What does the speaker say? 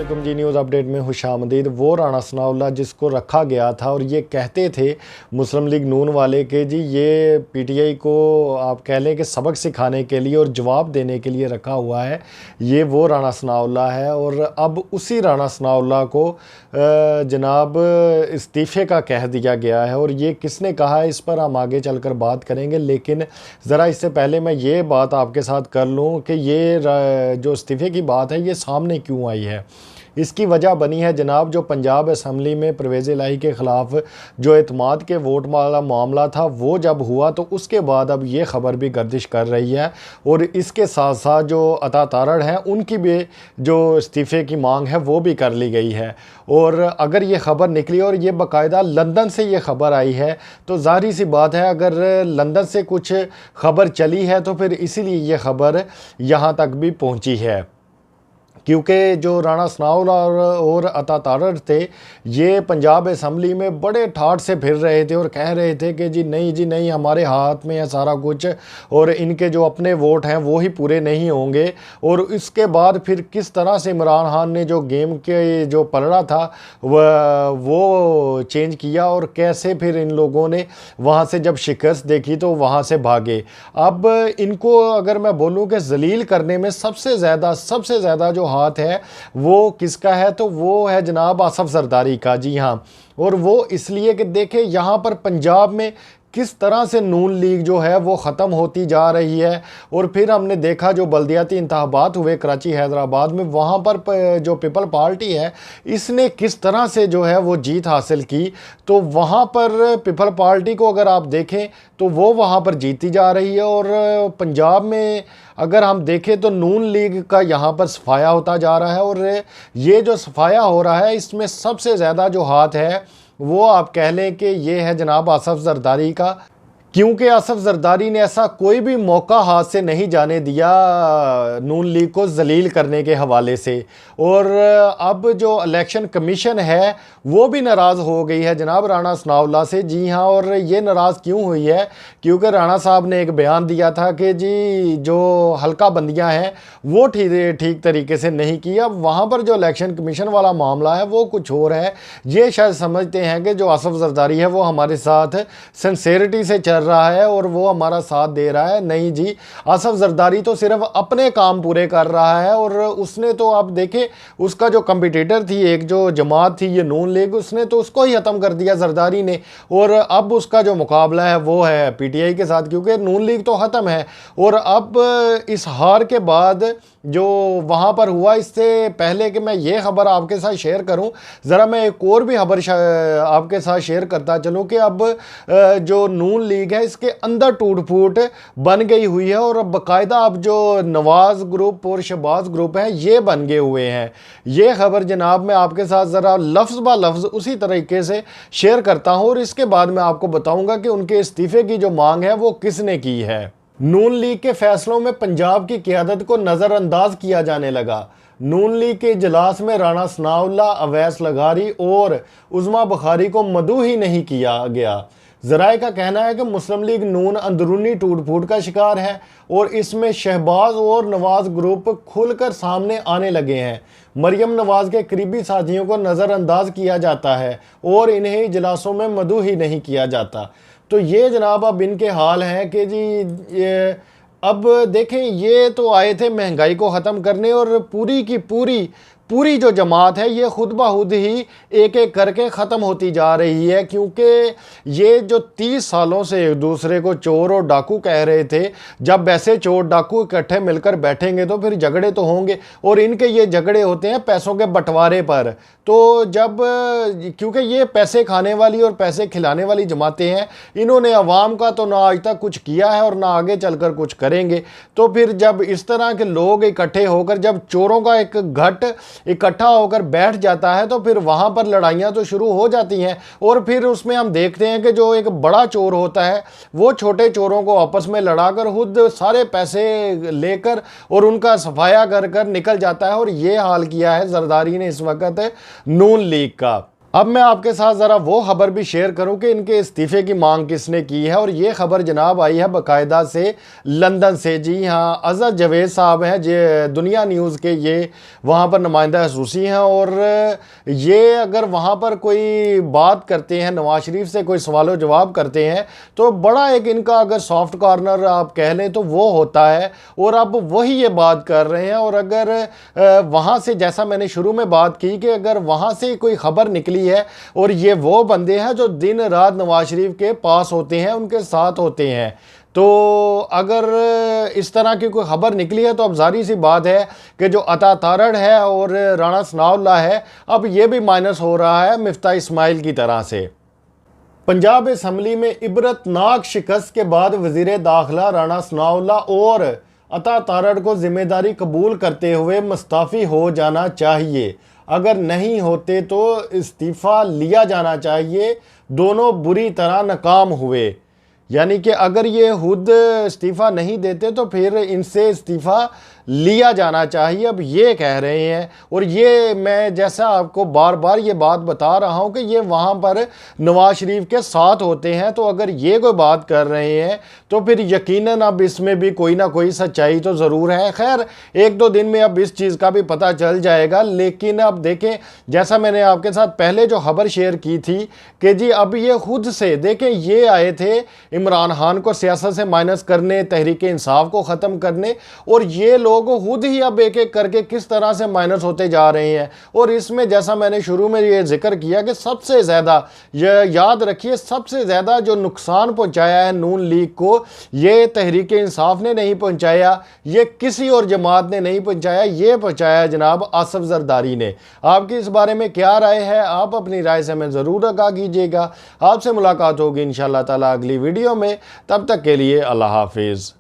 अस्सलामुअलैकुम जी। News update में खुशामदीद। वो राना सनाउल्लाह जिसको रखा गया था और ये कहते थे मुस्लिम लीग नून वाले के जी ये पीटीआई को आप कह लें कि सबक सिखाने के लिए और जवाब देने के लिए रखा हुआ है, ये वो राना सनाउल्लाह है। और अब उसी राना सनाउल्लाह को जनाब इस्तीफ़े का कह दिया गया है। और ये किसने कहा है इस पर हम आगे चलकर बात करेंगे, लेकिन ज़रा इससे पहले मैं ये बात आपके साथ कर लूँ कि ये जो इस्तीफ़े की बात है ये सामने क्यों आई है। इसकी वजह बनी है जनाब जो पंजाब असम्बली में परवेज़ इलाही के ख़िलाफ़ जो एतमाद के वोट वाला मामला था वो जब हुआ तो उसके बाद अब ये ख़बर भी गर्दिश कर रही है। और इसके साथ साथ जो अता तारड़ हैं उनकी भी जो इस्तीफ़े की मांग है वो भी कर ली गई है। और अगर ये ख़बर निकली और ये बाकायदा लंदन से ये ख़बर आई है तो ज़ाहिर सी बात है अगर लंदन से कुछ ख़बर चली है तो फिर इसीलिए ये ख़बर यहाँ तक भी पहुँची है, क्योंकि जो राना सनाउल्लाह और अता तारड़ थे ये पंजाब असम्बली में बड़े ठाठ से फिर रहे थे और कह रहे थे कि जी नहीं हमारे हाथ में है सारा कुछ और इनके जो अपने वोट हैं वो ही पूरे नहीं होंगे। और इसके बाद फिर किस तरह से इमरान खान ने जो गेम के जो पलड़ा था वो चेंज किया और कैसे फिर इन लोगों ने वहाँ से जब शिकस्त देखी तो वहाँ से भागे। अब इनको अगर मैं बोलूँ कि जलील करने में सबसे ज़्यादा जो हाथ है वो किसका है तो वो है जनाब आसफ जरदारी का। जी हाँ, और वो इसलिए कि देखें यहाँ पर पंजाब में किस तरह से नून लीग जो है वो ख़त्म होती जा रही है। और फिर हमने देखा जो बल्दियाती इंतखाबात हुए कराची हैदराबाद में, वहाँ पर जो पीपल पार्टी है इसने किस तरह से जो है वो जीत हासिल की। तो वहाँ पर पीपल पार्टी को अगर आप देखें तो वो वहाँ पर जीती जा रही है। और पंजाब में अगर हम देखें तो नून लीग का यहाँ पर सफाया होता जा रहा है। और ये जो सफाया हो रहा है इसमें सबसे ज़्यादा जो हाथ है वो आप कह लें कि ये है जनाब आसफ जरदारी का, क्योंकि आसफ जरदारी ने ऐसा कोई भी मौका हाथ से नहीं जाने दिया नून लीग को जलील करने के हवाले से। और अब जो इलेक्शन कमीशन है वो भी नाराज़ हो गई है जनाब राना सनाउल्लाह से। जी हाँ, और ये नाराज़ क्यों हुई है, क्योंकि राणा साहब ने एक बयान दिया था कि जी जो हल्का बंदियाँ हैं वो ठीक तरीके से नहीं किया। वहाँ पर जो इलेक्शन कमीशन वाला मामला है वो कुछ और है। ये शायद समझते हैं कि जो आसफ जरदारी है वो हमारे साथ सिंसेरिटी से चल रहा है और वो हमारा साथ दे रहा है। नहीं जी, आसफ जरदारी तो सिर्फ अपने काम पूरे कर रहा है। और उसने तो आप देखें उसका जो कंपटीटर थी एक जो जमात थी ये नून लीग, उसने तो उसको ही ख़त्म कर दिया जरदारी ने। और अब उसका जो मुकाबला है वो है पीटीआई के साथ, क्योंकि नून लीग तो ख़त्म है। और अब इस हार के बाद जो वहाँ पर हुआ, इससे पहले कि मैं ये ख़बर आपके साथ शेयर करूं, ज़रा मैं एक और भी खबर आपके साथ शेयर करता चलूं कि अब जो नून लीग है इसके अंदर टूट फूट बन गई हुई है। और अब बाकायदा अब जो नवाज़ ग्रुप और शहबाज ग्रुप है ये बन गए हुए हैं। ये खबर जनाब मैं आपके साथ ज़रा लफ्ज़ ब लफ्ज़ उसी तरीके से शेयर करता हूँ और इसके बाद मैं आपको बताऊँगा कि उनके इस्तीफ़े की जो मांग है वो किसने की है। नून लीग के फैसलों में पंजाब की क़यादत को नज़रअंदाज किया जाने लगा। नून लीग के इजलास में राना सनाउल्लाह, अवैस लगारी और उज़मा बुखारी को मदऊ ही नहीं किया गया। ज़राए का कहना है कि मुस्लिम लीग नून अंदरूनी टूट फूट का शिकार है और इसमें शहबाज और नवाज़ ग्रुप खुलकर सामने आने लगे हैं। मरियम नवाज़ के करीबी साथियों को नज़रअंदाज किया जाता है और इन्हें इजलासों में मदऊ ही नहीं किया जाता। तो ये जनाब अब इनके हाल हैं कि जी ये अब देखें ये तो आए थे महंगाई को ख़त्म करने और पूरी की पूरी जो जमात है ये खुद ब खुद ही एक एक करके ख़त्म होती जा रही है। क्योंकि ये जो 30 सालों से एक दूसरे को चोर और डाकू कह रहे थे, जब ऐसे चोर डाकू इकट्ठे मिलकर बैठेंगे तो फिर झगड़े तो होंगे। और इनके ये झगड़े होते हैं पैसों के बंटवारे पर। तो जब क्योंकि ये पैसे खाने वाली और पैसे खिलाने वाली जमातें हैं, इन्होंने अवाम का तो ना आज तक कुछ किया है और ना आगे चलकर कुछ करेंगे। तो फिर जब इस तरह के लोग इकट्ठे होकर जब चोरों का एक गठ इकट्ठा होकर बैठ जाता है तो फिर वहाँ पर लड़ाइयाँ तो शुरू हो जाती हैं। और फिर उसमें हम देखते हैं कि जो एक बड़ा चोर होता है वो छोटे चोरों को आपस में लड़ाकर खुद सारे पैसे लेकर और उनका सफाया कर कर निकल जाता है। और ये हाल किया है जरदारी ने इस वक्त नून लीग का। अब मैं आपके साथ ज़रा वो खबर भी शेयर करूं कि इनके इस्तीफ़े की मांग किसने की है। और ये खबर जनाब आई है बाकायदा से लंदन से। जी हाँ, अज़हर जावेद साहब हैं जे दुनिया न्यूज़ के, ये वहाँ पर नुमाइंदा खसूसी हैं। और ये अगर वहाँ पर कोई बात करते हैं, नवाज शरीफ से कोई सवाल जवाब करते हैं, तो बड़ा एक इनका अगर सॉफ्ट कॉर्नर आप कह लें तो वो होता है। और अब वही ये बात कर रहे हैं। और अगर वहाँ से, जैसा मैंने शुरू में बात की कि अगर वहाँ से कोई खबर निकली है, और ये वो बंदे हैं जो दिन रात नवाज शरीफ के पास होते हैं, उनके साथ होते हैं, तो अगर इस तरह की कोई खबर निकली है तो अब जारी सी बात है कि जो अता तारड़ है और राणा सनाउल्लाह है, अब ये भी माइनस हो रहा है मिफ्ता इस्माइल की तरह से। पंजाब असम्बली में इबरतनाक शिकस्त के बाद वजीर दाखिला राणा सनाउल्लाह और अता तारड़ को जिम्मेदारी कबूल करते हुए मुस्तफ़ी हो जाना चाहिए, अगर नहीं होते तो इस्तीफ़ा लिया जाना चाहिए। दोनों बुरी तरह नाकाम हुए। यानी कि अगर ये खुद इस्तीफ़ा नहीं देते तो फिर इनसे इस्तीफ़ा लिया जाना चाहिए, अब ये कह रहे हैं। और ये मैं जैसा आपको बार बार ये बात बता रहा हूँ कि ये वहाँ पर नवाज शरीफ के साथ होते हैं, तो अगर ये कोई बात कर रहे हैं तो फिर यकीनन अब इसमें भी कोई ना कोई सच्चाई तो ज़रूर है। खैर, एक दो दिन में अब इस चीज़ का भी पता चल जाएगा। लेकिन अब देखें, जैसा मैंने आपके साथ पहले जो खबर शेयर की थी कि जी अब ये खुद से देखें, ये आए थे इमरान खान को सियासत से माइनस करने, तहरीक इंसाफ को ख़त्म करने, और ये लोग खुद ही अब एक एक करके किस तरह से माइनस होते जा रहे हैं। और इसमें जैसा मैंने शुरू में ये जिक्र किया कि सबसे ज़्यादा, याद रखिए, सबसे ज़्यादा जो नुकसान पहुंचाया है नून लीग को, ये तहरीक इंसाफ ने नहीं पहुंचाया, ये किसी और जमात ने नहीं पहुंचाया, ये पहुंचाया जनाब आसिफ जरदारी ने। आपकी इस बारे में क्या राय है? आप अपनी राय से हमें ज़रूर आगाह कीजिएगा। आपसे मुलाकात होगी इंशाअल्लाह ताला अगली वीडियो में। तब तक के लिए अल्लाह हाफिज़।